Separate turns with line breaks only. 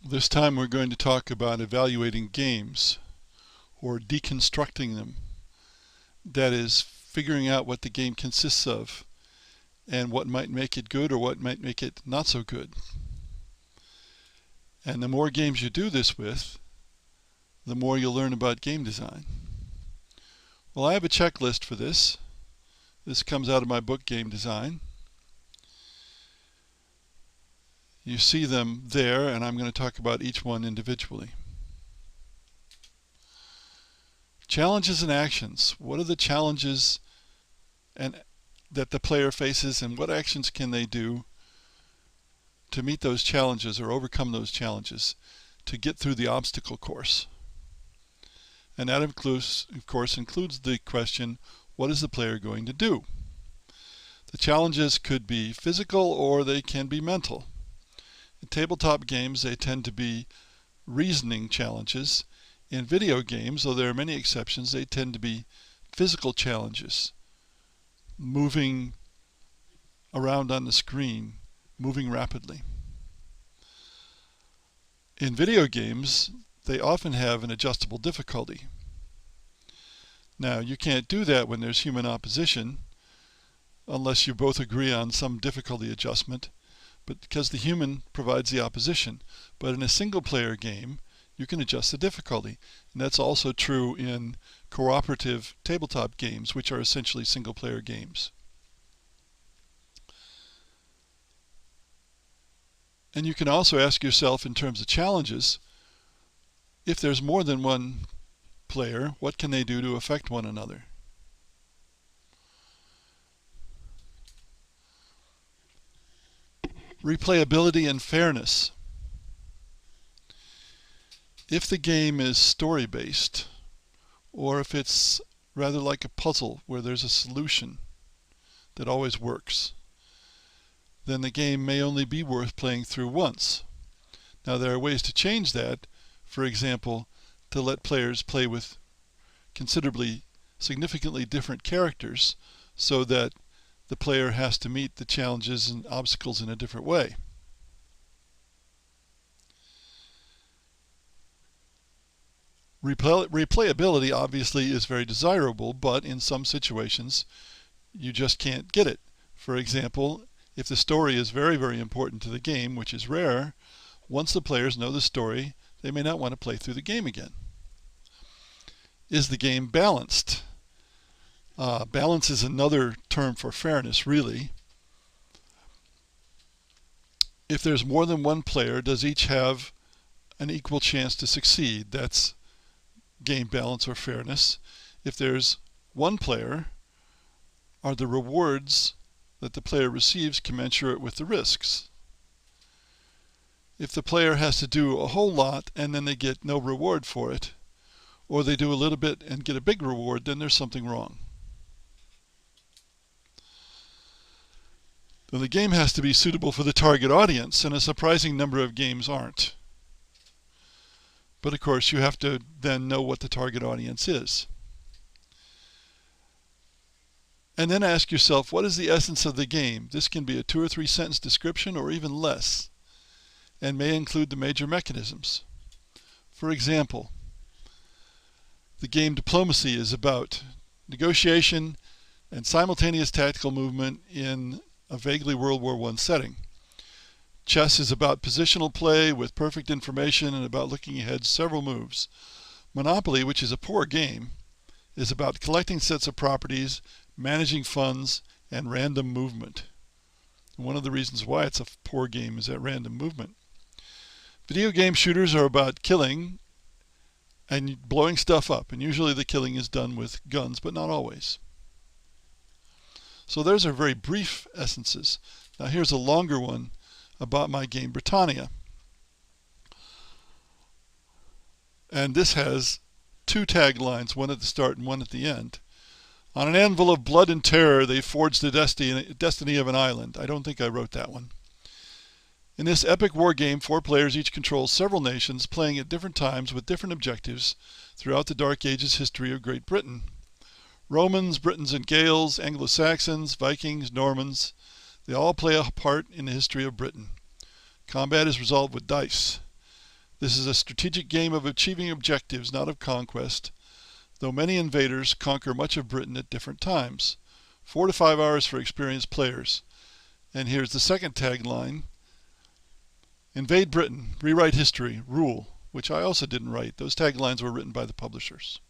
This time we're going to talk about evaluating games, or deconstructing them. That is, figuring out what the game consists of and what might make it good or what might make it not so good. And the more games you do this with, the more you'll learn about game design. Well, I have a checklist for this. This comes out of my book, Game Design. You see them there, and I'm going to talk about each one individually. Challenges and actions. What are the challenges that the player faces, and what actions can they do to meet those challenges or overcome those challenges to get through the obstacle course? And that of course includes the question, what is the player going to do? The challenges could be physical or they can be mental. In tabletop games, they tend to be reasoning challenges. In video games, though there are many exceptions, they tend to be physical challenges. Moving around on the screen, moving rapidly. In video games, they often have an adjustable difficulty. Now, you can't do that when there's human opposition, unless you both agree on some difficulty adjustment, but because the human provides the opposition. But in a single-player game, you can adjust the difficulty. And that's also true in cooperative tabletop games, which are essentially single-player games. And you can also ask yourself, in terms of challenges, if there's more than one player, what can they do to affect one another? Replayability and fairness. If the game is story-based, or if it's rather like a puzzle where there's a solution that always works, then the game may only be worth playing through once. Now, there are ways to change that. For example, to let players play with significantly different characters so that the player has to meet the challenges and obstacles in a different way. Replayability obviously is very desirable, but in some situations you just can't get it. For example, if the story is very, very important to the game, which is rare, once the players know the story, they may not want to play through the game again. Is the game balanced? Balance is another term for fairness, really. If there's more than one player, does each have an equal chance to succeed? That's game balance or fairness. If there's one player, are the rewards that the player receives commensurate with the risks? If the player has to do a whole lot and then they get no reward for it, or they do a little bit and get a big reward, then there's something wrong. Then the game has to be suitable for the target audience, and a surprising number of games aren't. But of course, you have to then know what the target audience is. And then ask yourself, what is the essence of the game? This can be a 2 or 3 sentence description or even less, and may include the major mechanisms. For example, the game Diplomacy is about negotiation and simultaneous tactical movement in a vaguely World War I setting. Chess is about positional play with perfect information and about looking ahead several moves. Monopoly, which is a poor game, is about collecting sets of properties, managing funds, and random movement. And one of the reasons why it's a poor game is that random movement. Video game shooters are about killing and blowing stuff up, and usually the killing is done with guns, but not always. So those are very brief essences. Now here's a longer one about my game Britannia. And this has 2 taglines, one at the start and one at the end. On an anvil of blood and terror, they forged the destiny of an island. I don't think I wrote that one. In this epic war game, 4 players each control several nations, playing at different times with different objectives throughout the Dark Ages history of Great Britain. Romans, Britons and Gales, Anglo-Saxons, Vikings, Normans, they all play a part in the history of Britain. Combat is resolved with dice. This is a strategic game of achieving objectives, not of conquest, though many invaders conquer much of Britain at different times. 4 to 5 hours for experienced players. And here's the second tagline. Invade Britain, rewrite history, rule, which I also didn't write. Those taglines were written by the publishers.